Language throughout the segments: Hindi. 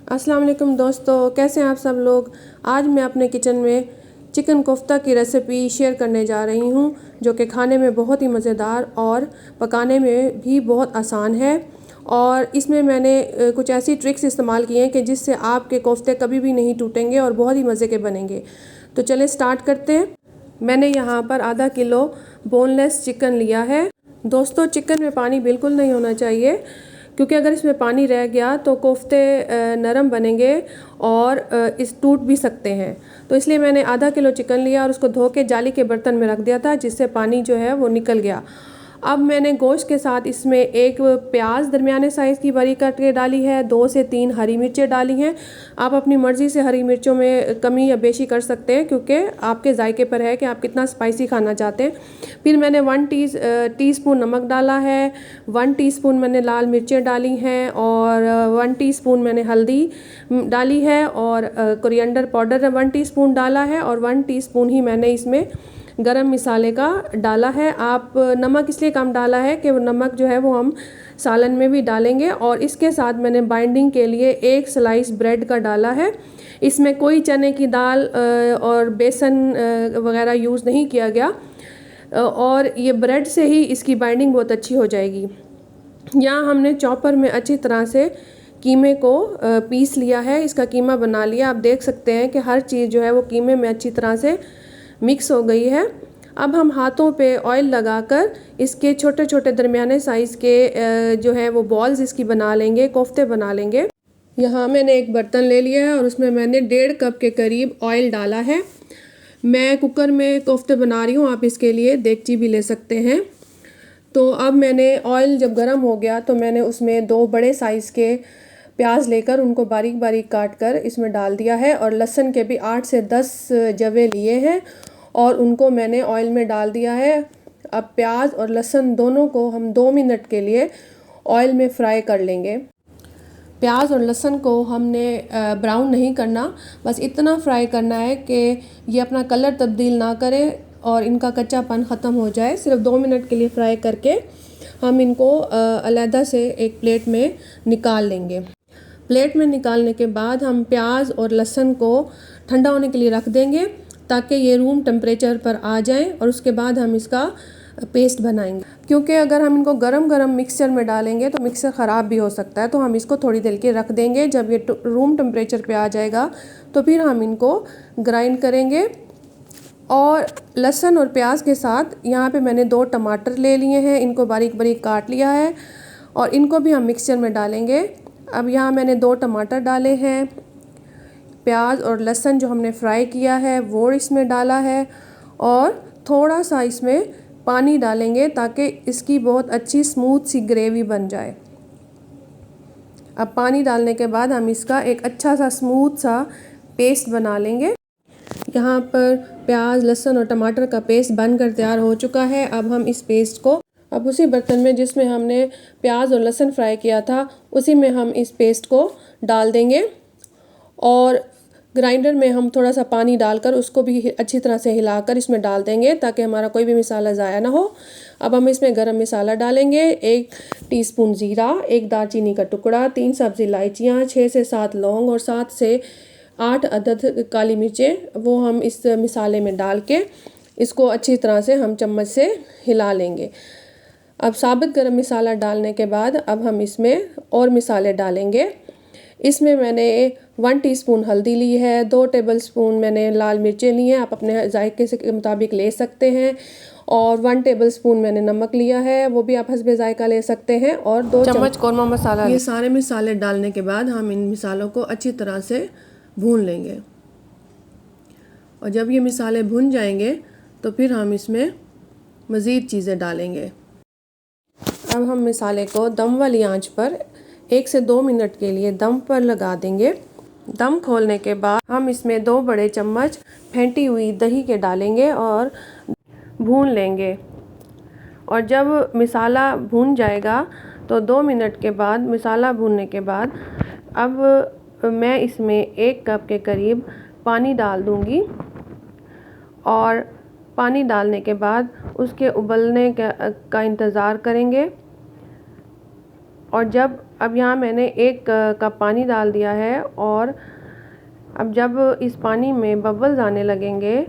अस्सलाम वालेकुम दोस्तों, कैसे हैं आप सब लोग। आज मैं अपने किचन में चिकन कोफ्ता की रेसिपी शेयर करने जा रही हूँ, जो कि खाने में बहुत ही मज़ेदार और पकाने में भी बहुत आसान है। और इसमें मैंने कुछ ऐसी ट्रिक्स इस्तेमाल की हैं कि जिससे आपके कोफ्ते कभी भी नहीं टूटेंगे और बहुत ही मज़े के बनेंगे। तो चलिए स्टार्ट करते हैं। मैंने यहाँ पर आधा किलो बोनलेस चिकन लिया है। दोस्तों, चिकन में पानी बिल्कुल नहीं होना चाहिए, क्योंकि अगर इसमें पानी रह गया तो कोफ्ते नरम बनेंगे और इस टूट भी सकते हैं। तो इसलिए मैंने आधा किलो चिकन लिया और उसको धो के जाली के बर्तन में रख दिया था, जिससे पानी जो है वो निकल गया। अब मैंने गोश्त के साथ इसमें एक प्याज दरमियाने साइज़ की बारीक काट के डाली है, 2 से 3 हरी मिर्चें डाली हैं। आप अपनी मर्ज़ी से हरी मिर्चों में कमी या बेशी कर सकते हैं, क्योंकि आपके जायके पर है कि आप कितना स्पाइसी खाना चाहते हैं। फिर मैंने 1 टीस्पून नमक डाला है, 1 टीस्पून मैंने लाल मिर्चें डाली हैं और 1 टीस्पून मैंने हल्दी डाली है और कोरिएंडर पाउडर 1 टीस्पून डाला है और 1 टीस्पून ही मैंने इसमें गरम मसाले का डाला है। आप नमक इसलिए कम डाला है कि वो नमक जो है वो हम सालन में भी डालेंगे। और इसके साथ मैंने बाइंडिंग के लिए 1 स्लाइस ब्रेड का डाला है। इसमें कोई चने की दाल और बेसन वगैरह यूज़ नहीं किया गया, और ये ब्रेड से ही इसकी बाइंडिंग बहुत अच्छी हो जाएगी। यहाँ हमने चॉपर में अच्छी तरह से कीमे को पीस लिया है, इसका कीमा बना लिया। आप देख सकते हैं कि हर चीज़ जो है वो कीमे में अच्छी तरह से मिक्स हो गई है। अब हम हाथों पे ऑयल लगाकर इसके छोटे छोटे दरमियाने साइज़ के जो है वो बॉल्स इसकी बना लेंगे, कोफ्ते बना लेंगे। यहाँ मैंने एक बर्तन ले लिया है और उसमें मैंने 1.5 कप के करीब ऑयल डाला है। मैं कुकर में कोफ्ते बना रही हूँ, आप इसके लिए देगची भी ले सकते हैं। तो अब मैंने ऑयल जब गर्म हो गया तो मैंने उसमें 2 बड़े साइज़ के प्याज लेकर उनको बारीक बारीक काट कर इसमें डाल दिया है, और लहसुन के भी 8 से 10 जवे लिए हैं और उनको मैंने ऑयल में डाल दिया है। अब प्याज और लहसुन दोनों को हम 2 मिनट के लिए ऑयल में फ्राई कर लेंगे। प्याज और लहसुन को हमने ब्राउन नहीं करना, बस इतना फ्राई करना है कि ये अपना कलर तब्दील ना करें और इनका कच्चापन ख़त्म हो जाए। सिर्फ 2 मिनट के लिए फ्राई करके हम इनको अलहदा से एक प्लेट में निकाल लेंगे। प्लेट में निकालने के बाद हम प्याज और लहसुन को ठंडा होने के लिए रख देंगे, ताकि ये रूम टेम्परेचर पर आ जाए, और उसके बाद हम इसका पेस्ट बनाएंगे। क्योंकि अगर हम इनको गरम गरम मिक्सचर में डालेंगे तो मिक्सचर ख़राब भी हो सकता है, तो हम इसको थोड़ी देर के रख देंगे। जब ये रूम टेम्परेचर पे आ जाएगा तो फिर हम इनको ग्राइंड करेंगे। और लहसुन और प्याज के साथ यहाँ पे मैंने 2 टमाटर ले लिए हैं, इनको बारीक बारीक काट लिया है और इनको भी हम मिक्सचर में डालेंगे। अब यहाँ मैंने 2 टमाटर डाले हैं, प्याज और लहसुन जो हमने फ्राई किया है वो इसमें डाला है, और थोड़ा सा इसमें पानी डालेंगे ताकि इसकी बहुत अच्छी स्मूथ सी ग्रेवी बन जाए। अब पानी डालने के बाद हम इसका एक अच्छा सा स्मूथ सा पेस्ट बना लेंगे। यहाँ पर प्याज, लहसुन और टमाटर का पेस्ट बनकर तैयार हो चुका है। अब हम इस पेस्ट को अब उसी बर्तन में जिसमें हमने प्याज और लहसुन फ्राई किया था, उसी में हम इस पेस्ट को डाल देंगे, और ग्राइंडर में हम थोड़ा सा पानी डालकर उसको भी अच्छी तरह से हिलाकर इसमें डाल देंगे, ताकि हमारा कोई भी मसाला ज़ाया ना हो। अब हम इसमें गरम मसाला डालेंगे, 1 टीस्पून ज़ीरा, 1 दालचीनी का टुकड़ा, 3 सब्ज़ी इलायचियाँ, 6 से 7 लौंग और 7 से 8 अदद काली मिर्चें, वो हम इस मसाले में डाल के इसको अच्छी तरह से हम चम्मच से हिला लेंगे। अब साबुत गरम मसाला डालने के बाद अब हम इसमें और मसाले डालेंगे। इसमें मैंने 1 टीस्पून हल्दी ली है, 2 टेबलस्पून मैंने लाल मिर्चें ली हैं, आप अपने जायके के मुताबिक ले सकते हैं, और 1 टेबलस्पून मैंने नमक लिया है, वो भी आप हस्बे जायका ले सकते हैं, और 2 चम्मच कौरमा मसाला। ये सारे मसाले डालने के बाद हम इन मसालों को अच्छी तरह से भून लेंगे, और जब ये मसाले भुन जाएंगे तो फिर हम इसमें मज़ीद चीज़ें डालेंगे। अब हम मसाले को दम वाली आंच पर 1 से 2 मिनट के लिए दम पर लगा देंगे। दम खोलने के बाद हम इसमें 2 बड़े चम्मच फेंटी हुई दही के डालेंगे और भून लेंगे। और जब मसाला भून जाएगा तो 2 मिनट के बाद, मसाला भूनने के बाद, अब मैं इसमें 1 कप के करीब पानी डाल दूंगी, और पानी डालने के बाद उसके उबलने का इंतज़ार करेंगे। और जब अब यहाँ मैंने 1 कप पानी डाल दिया है और अब जब इस पानी में बबल्स आने लगेंगे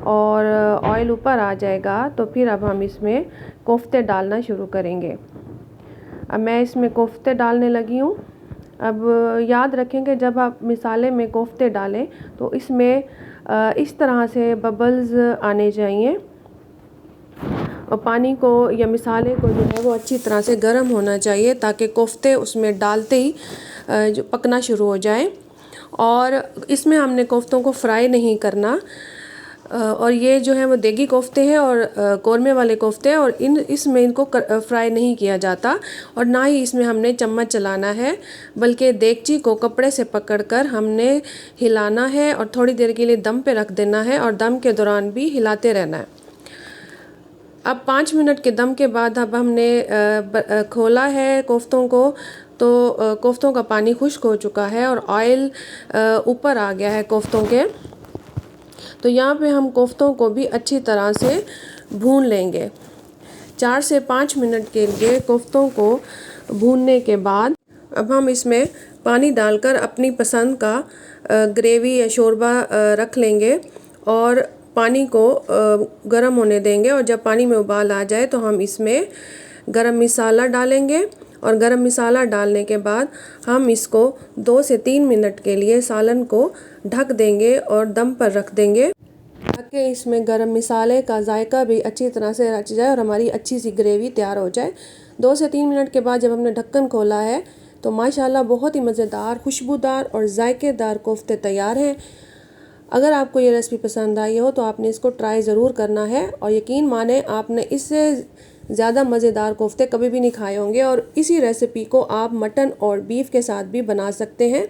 और ऑयल ऊपर आ जाएगा तो फिर अब हम इसमें कोफ्ते डालना शुरू करेंगे। अब मैं इसमें कोफ्ते डालने लगी हूँ। अब याद रखेंगे जब आप मिसाले में कोफ्ते डालें तो इसमें इस तरह से बबल्स आने चाहिए और पानी को या मिसाले को जो है वो अच्छी तरह से गर्म होना चाहिए ताकि कोफ्ते उसमें डालते ही जो पकना शुरू हो जाए। और इसमें हमने कोफ्तों को फ्राई नहीं करना और ये जो है वो देगी कोफ्ते हैं और कौरमे वाले कोफ्ते हैं और इसमें इनको फ्राई नहीं किया जाता और ना ही इसमें हमने चम्मच चलाना है, बल्कि देगची को कपड़े से पकड़कर हमने हिलाना है और थोड़ी देर के लिए दम पे रख देना है और दम के दौरान भी हिलाते रहना है। अब 5 मिनट के दम के बाद अब हमने खोला है कोफ्तों को, तो कोफ्तों का पानी खुश्क हो चुका है और ऑयल ऊपर आ गया है कोफ्तों के। तो यहाँ पे हम कोफ्तों को भी अच्छी तरह से भून लेंगे। 4 से 5 मिनट के लिए कोफ्तों को भूनने के बाद अब हम इसमें पानी डालकर अपनी पसंद का ग्रेवी या शोरबा रख लेंगे और पानी को गर्म होने देंगे। और जब पानी में उबाल आ जाए तो हम इसमें गरम मसाला डालेंगे और गरम मसाला डालने के बाद हम इसको 2 से 3 मिनट के लिए सालन को ढक देंगे और दम पर रख देंगे ताकि इसमें गरम मसाले का जायका भी अच्छी तरह से रच जाए और हमारी अच्छी सी ग्रेवी तैयार हो जाए। 2 से 3 मिनट के बाद जब हमने ढक्कन खोला है तो माशाल्लाह बहुत ही मज़ेदार, खुशबूदार और जायकेदार कोफ्ते तैयार हैं। अगर आपको ये रेसिपी पसंद आई हो तो आपने इसको ट्राई ज़रूर करना है और यकीन माने आपने इससे ज़्यादा मज़ेदार कोफ्ते कभी भी नहीं खाए होंगे। और इसी रेसिपी को आप मटन और बीफ के साथ भी बना सकते हैं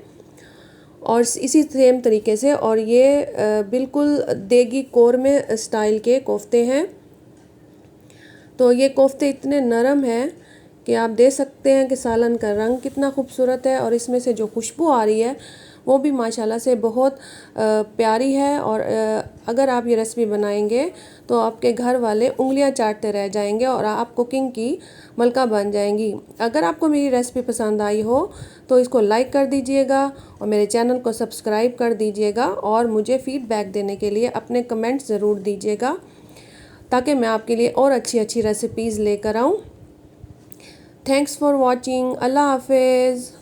और इसी सेम तरीके से। और ये बिल्कुल देगी कौरमे स्टाइल के कोफ्ते हैं। तो ये कोफ्ते इतने नरम हैं कि आप देख सकते हैं कि सालन का रंग कितना खूबसूरत है और इसमें से जो खुशबू आ रही है वो भी माशाल्लाह से बहुत प्यारी है। और अगर आप ये रेसिपी बनाएंगे तो आपके घर वाले उंगलियां चाटते रह जाएंगे और आप कुकिंग की मलका बन जाएंगी। अगर आपको मेरी रेसिपी पसंद आई हो तो इसको लाइक कर दीजिएगा और मेरे चैनल को सब्सक्राइब कर दीजिएगा और मुझे फ़ीडबैक देने के लिए अपने कमेंट्स ज़रूर दीजिएगा ताकि मैं आपके लिए और अच्छी अच्छी रेसिपीज़ लेकर आऊँ। Thanks for watching. अल्लाह हाफिज़।